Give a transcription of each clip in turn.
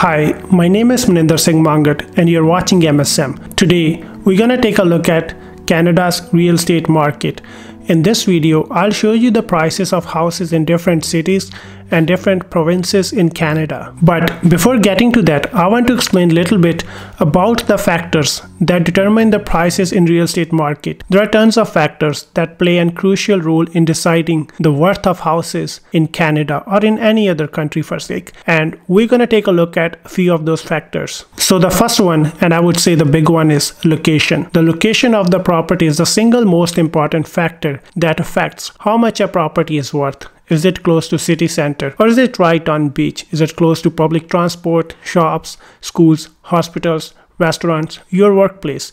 Hi, my name is Maninder Singh Mangat and you're watching MSM. Today, we're gonna take a look at Canada's real estate market. In this video, I'll show you the prices of houses in different cities and different provinces in Canada. But before getting to that, I want to explain a little bit about the factors that determine the prices in real estate market. There are tons of factors that play a crucial role in deciding the worth of houses in Canada or in any other country for sake. And we're going to take a look at a few of those factors. So the first one, and I would say the big one, is location. The location of the property is the single most important factor that affects how much a property is worth. Is it close to city center or is it right on beach? Is it close to public transport, shops, schools, hospitals, restaurants, your workplace?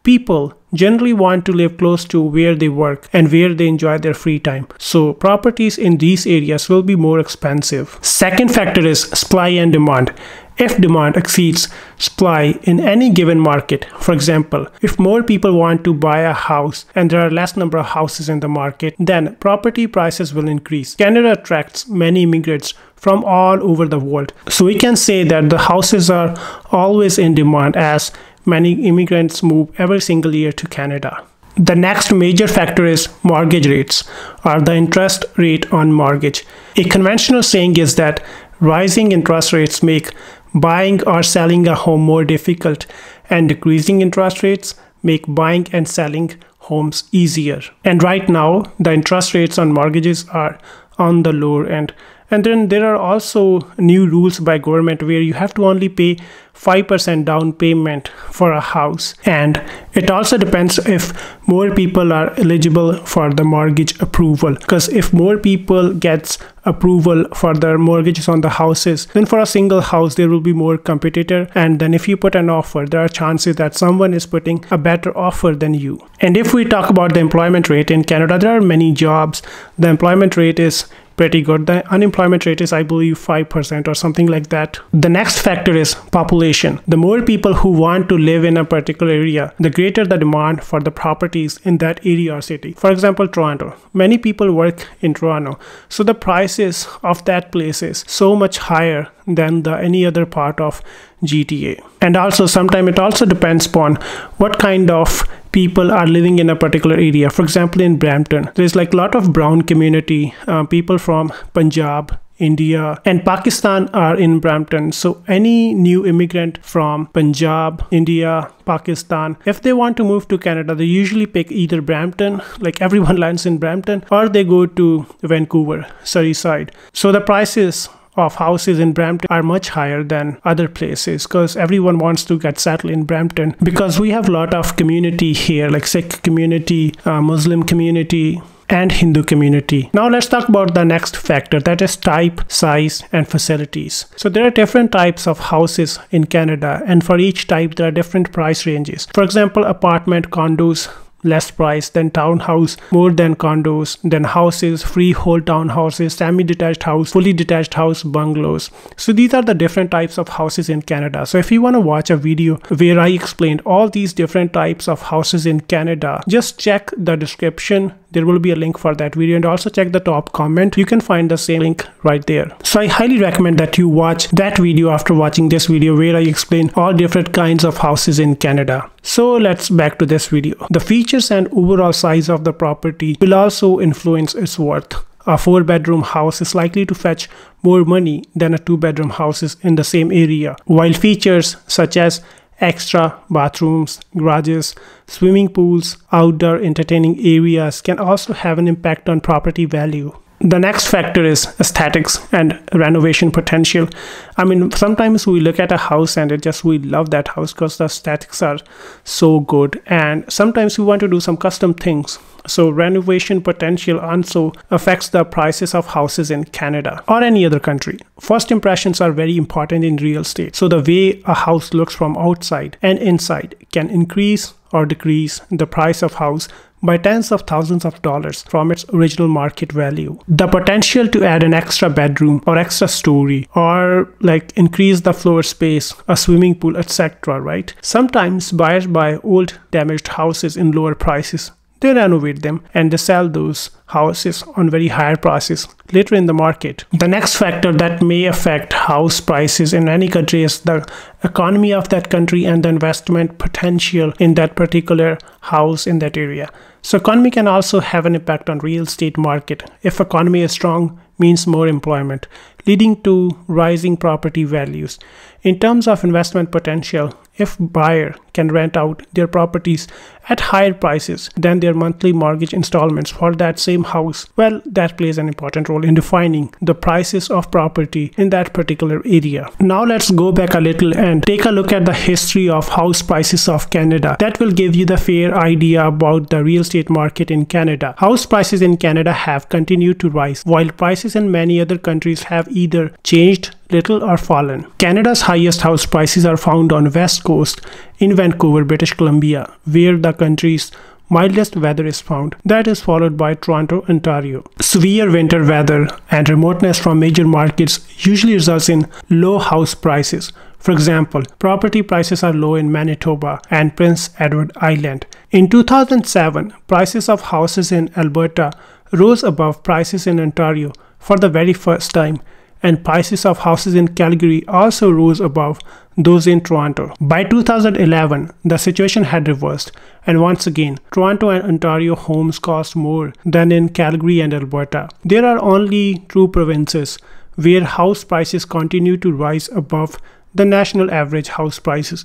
People generally want to live close to where they work and where they enjoy their free time. So properties in these areas will be more expensive. Second factor is supply and demand. If demand exceeds supply in any given market, for example, if more people want to buy a house and there are less number of houses in the market, then property prices will increase. Canada attracts many immigrants from all over the world. So we can say that the houses are always in demand as many immigrants move every single year to Canada. The next major factor is mortgage rates, or the interest rate on mortgage. A conventional saying is that rising interest rates make buying or selling a home more difficult, and decreasing interest rates make buying and selling homes easier. And right now, the interest rates on mortgages are on the lower end. And then there are also new rules by government where you have to only pay 5% down payment for a house. And it also depends if more people are eligible for the mortgage approval. Because if more people gets approval for their mortgages on the houses, then for a single house there will be more competitor. And then if you put an offer, there are chances that someone is putting a better offer than you. And if we talk about the employment rate in Canada, there are many jobs. The employment rate is pretty good. The unemployment rate is, I believe, 5% or something like that. The next factor is population. The more people who want to live in a particular area, the greater the demand for the properties in that area or city. For example, Toronto. Many people work in Toronto, so the prices of that place is so much higher than any other part of GTA. And also sometimes it also depends upon what kind of people are living in a particular area. For example, in Brampton, there's like a lot of brown community, people from Punjab, India, and Pakistan are in Brampton. So any new immigrant from Punjab, India, Pakistan, if they want to move to Canada, they usually pick either Brampton, like everyone lands in Brampton, or they go to Vancouver, Surrey side. So the prices of houses in Brampton are much higher than other places because everyone wants to get settled in Brampton because we have a lot of community here, like Sikh community, Muslim community, and Hindu community. Now let's talk about the next factor, that is type, size, and facilities. So there are different types of houses in Canada, and for each type there are different price ranges. For example, apartment, condos, less price, than townhouse, more than condos, then houses, freehold townhouses, semi-detached house, fully detached house, bungalows. So these are the different types of houses in Canada. So if you want to watch a video where I explained all these different types of houses in Canada, just check the description. There will be a link for that video, and also check the top comment. You can find the same link right there. So I highly recommend that you watch that video after watching this video where I explain all different kinds of houses in Canada. So let's back to this video. The features and overall size of the property will also influence its worth. A 4-bedroom house is likely to fetch more money than a 2-bedroom house in the same area, while features such as extra bathrooms, garages, swimming pools, outdoor entertaining areas can also have an impact on property value. The next factor is aesthetics and renovation potential. I mean, sometimes we look at a house and we love that house because the aesthetics are so good, and sometimes we want to do some custom things. So renovation potential also affects the prices of houses in Canada or any other country. First impressions are very important in real estate. So the way a house looks from outside and inside can increase or decrease the price of house by tens of thousands of dollars from its original market value. The potential to add an extra bedroom or extra story or like increase the floor space, a swimming pool, etc., right? Sometimes buyers buy old damaged houses in lower prices they renovate them and they sell those houses on very higher prices later in the market. The next factor that may affect house prices in any country is the economy of that country and the investment potential in that particular house in that area. So economy can also have an impact on real estate market. If economy is strong, means more employment, leading to rising property values. In terms of investment potential, if buyer can rent out their properties at higher prices than their monthly mortgage installments for that same house, well, that plays an important role in defining the prices of property in that particular area. Now let's go back a little and take a look at the history of house prices of Canada. That will give you the fair idea about the real estate market in Canada. House prices in Canada have continued to rise, while prices in many other countries have either changed little or fallen. Canada's highest house prices are found on West Coast in Vancouver, British Columbia, where the country's mildest weather is found. That is followed by Toronto, Ontario. Severe winter weather and remoteness from major markets usually results in low house prices. For example, property prices are low in Manitoba and Prince Edward Island. In 2007, prices of houses in Alberta rose above prices in Ontario for the very first time, and prices of houses in Calgary also rose above those in Toronto. By 2011, the situation had reversed, and once again, Toronto and Ontario homes cost more than in Calgary and Alberta. There are only two provinces where house prices continue to rise above the national average house prices,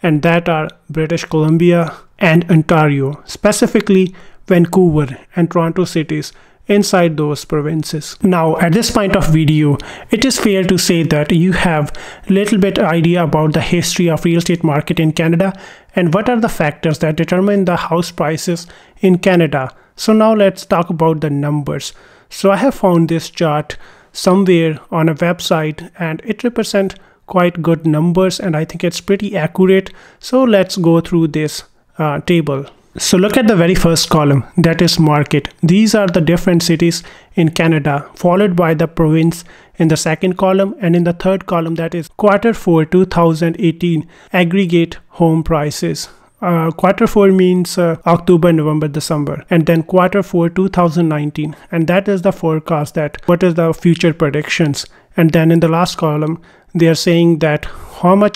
and that are British Columbia and Ontario, specifically Vancouver and Toronto cities inside those provinces. Now, at this point of video, it is fair to say that you have a little bit idea about the history of real estate market in Canada and what are the factors that determine the house prices in Canada. So now let's talk about the numbers. So I have found this chart somewhere on a website and it represents quite good numbers and I think it's pretty accurate. So let's go through this table. So look at the very first column, that is market. These are the different cities in Canada, followed by the province in the second column, and in the third column, that is Q4 2018 aggregate home prices. Q4 means October, November, December, and then Q4 2019, and that is the forecast, that what is the future predictions. And then in the last column, they are saying that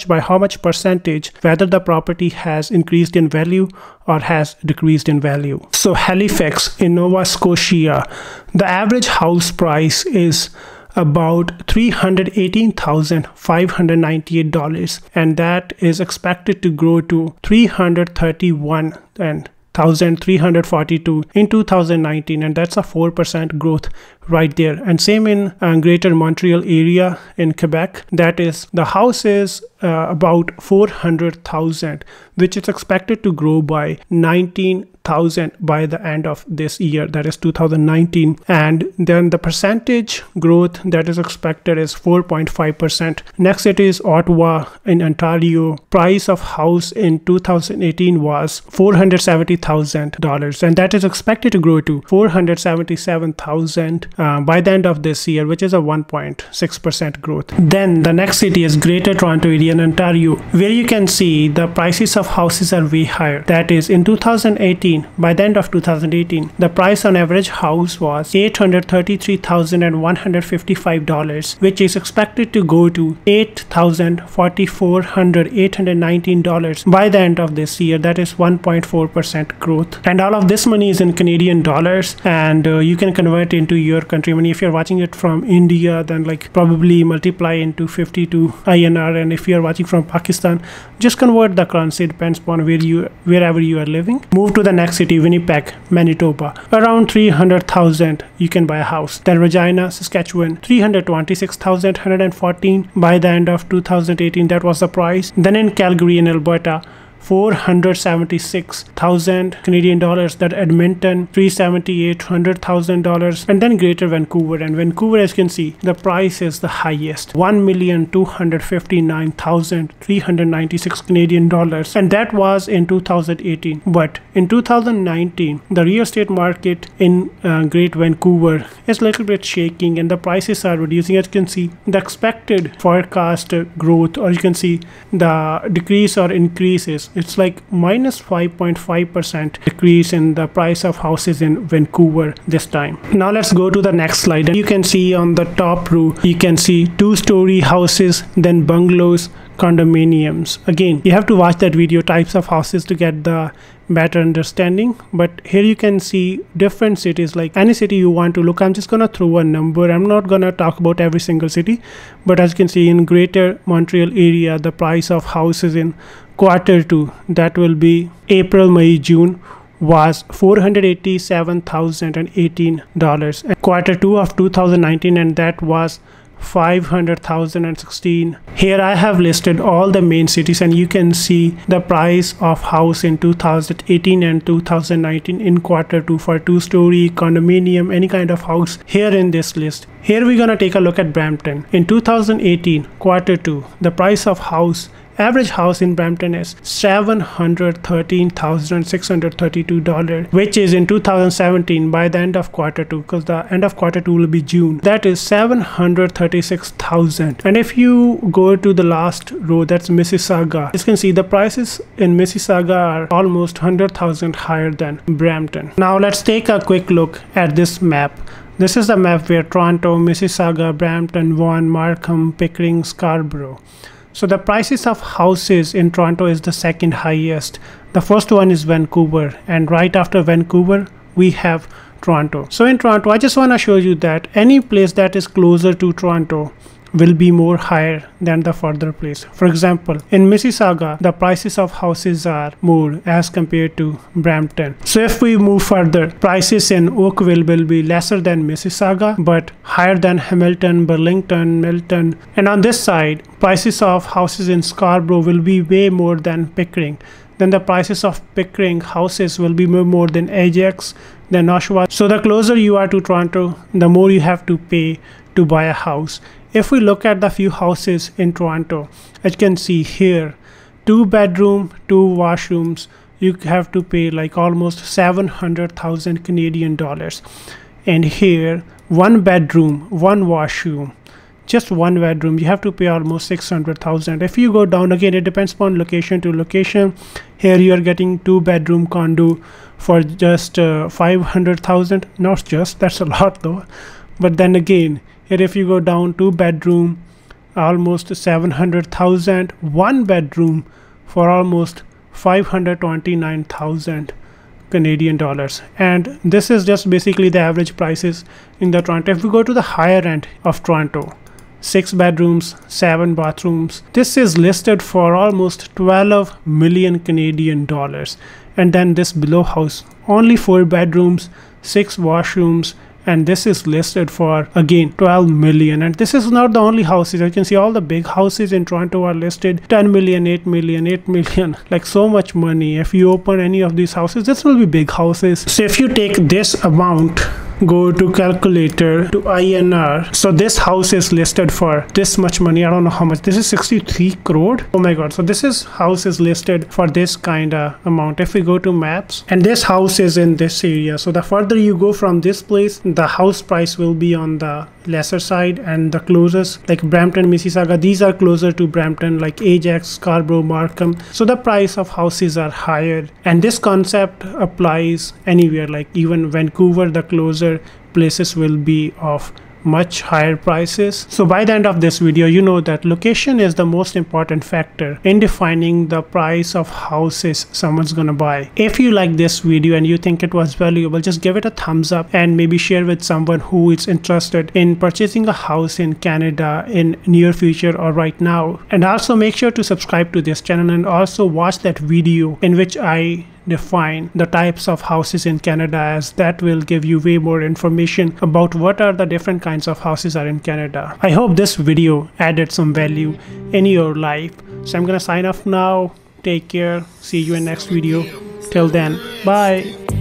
by how much percentage whether the property has increased in value or has decreased in value. So Halifax in Nova Scotia, the average house price is about $318,598, and that is expected to grow to $331,342 in 2019, and that's a 4% growth right there. And same in Greater Montreal area in Quebec, that is the house is about $400,000, which is expected to grow by 19,000 by the end of this year, that is 2019. And then the percentage growth that is expected is 4.5%. Next it is Ottawa in Ontario. Price of house in 2018 was $470,000, and that is expected to grow to $477,000 by the end of this year, which is a 1.6% growth. Then the next city is Greater Toronto area in Ontario, where you can see the prices of houses are way higher. That is in 2018, by the end of 2018, the price on average house was $833,155, which is expected to go to $8,819 by the end of this year. That is 1.4% growth. And all of this money is in Canadian dollars, and you can convert into your country money. If you're watching it from India, then like probably multiply into 52 INR, and if you're watching from Pakistan, just convert the currency. It depends upon wherever you are living. Move to the next city, Winnipeg, Manitoba. Around $300,000 you can buy a house. Then Regina, Saskatchewan, $326,114 by the end of 2018. That was the price. Then in Calgary in Alberta, $476,000 Canadian dollars. That Edmonton, $378,000, and then Greater Vancouver. And Vancouver, as you can see, the price is the highest, $1,259,396 Canadian dollars, and that was in 2018. But in 2019, the real estate market in Great Vancouver is a little bit shaking, and the prices are reducing. As you can see, the expected forecast growth, or you can see the decrease or increases It's like minus 5.5% decrease in the price of houses in Vancouver this time. Now let's go to the next slide, and you can see on the top row, you can see 2-story houses, then bungalows, condominiums. Again, you have to watch that video, types of houses, to get the better understanding. But here you can see different cities, like any city you want to look. I'm just gonna throw a number. I'm not gonna talk about every single city, but as you can see, in Greater Montreal area, the price of houses in Q2, that will be April, May, June, was $487,018, and Q2 of 2019, and that was $500,016. Here I have listed all the main cities, and you can see the price of house in 2018 and 2019 in Q2 for 2-story, condominium, any kind of house here in this list. Here we're gonna take a look at Brampton. In 2018 Q2, the price of house, average house in Brampton, is $713,632, which is in 2017 by the end of Q2, because the end of Q2 will be June, that is $736,000. And if you go to the last row, that's Mississauga, you can see the prices in Mississauga are almost 100,000 higher than Brampton. Now let's take a quick look at this map. This is the map where Toronto, Mississauga, Brampton, Vaughan, Markham, Pickering, Scarborough. So the prices of houses in Toronto is the second highest. The first one is Vancouver, and right after Vancouver we have Toronto. So in Toronto, I just want to show you that any place that is closer to Toronto will be more higher than the further place. For example, in Mississauga, the prices of houses are more as compared to Brampton. So if we move further, prices in Oakville will be lesser than Mississauga, but higher than Hamilton, Burlington, Milton. And on this side, prices of houses in Scarborough will be way more than Pickering. Then the prices of Pickering houses will be more than Ajax, than Oshawa. So the closer you are to Toronto, the more you have to pay to buy a house. If we look at the few houses in Toronto, as you can see here, 2-bedroom, 2 washrooms, you have to pay like almost 700,000 Canadian dollars. And here, 1-bedroom, 1 washroom, just 1 bedroom, you have to pay almost 600,000. If you go down, again, it depends upon location to location. Here you are getting 2-bedroom condo for just 500,000. Not just, that's a lot though. But then again, here if you go down, 2-bedroom, almost 700,000, 1-bedroom for almost 529,000 Canadian dollars. And this is just basically the average prices in the Toronto. If we go to the higher end of Toronto, 6 bedrooms, 7 bathrooms, this is listed for almost 12 million Canadian dollars. And then this below house, only 4 bedrooms, 6 washrooms, and this is listed for again 12 million. And this is not the only houses. You can see all the big houses in Toronto are listed 10 million, 8 million, 8 million, like so much money. If you open any of these houses, this will be big houses. So if you take this amount, go to calculator to INR, so this house is listed for this much money. I don't know how much. This is 63 crore. Oh my god. So this is house is listed for this kind of amount. If we go to maps, and this house is in this area, so the further you go from this place, the house price will be on the lesser side, and the closest, like Brampton, Mississauga, these are closer to Brampton, like Ajax, Scarborough, Markham, so the price of houses are higher. And this concept applies anywhere, like even Vancouver, the closer places will be of much higher prices. So by the end of this video, you know that location is the most important factor in defining the price of houses someone's gonna buy. If you like this video and you think it was valuable, just give it a thumbs up and maybe share with someone who is interested in purchasing a house in Canada in near future or right now. And also make sure to subscribe to this channel and also watch that video in which I define the types of houses in Canada, as that will give you way more information about what are the different kinds of houses are in Canada. I hope this video added some value in your life. So I'm gonna sign off now. Take care. See you in next video. Till then, bye.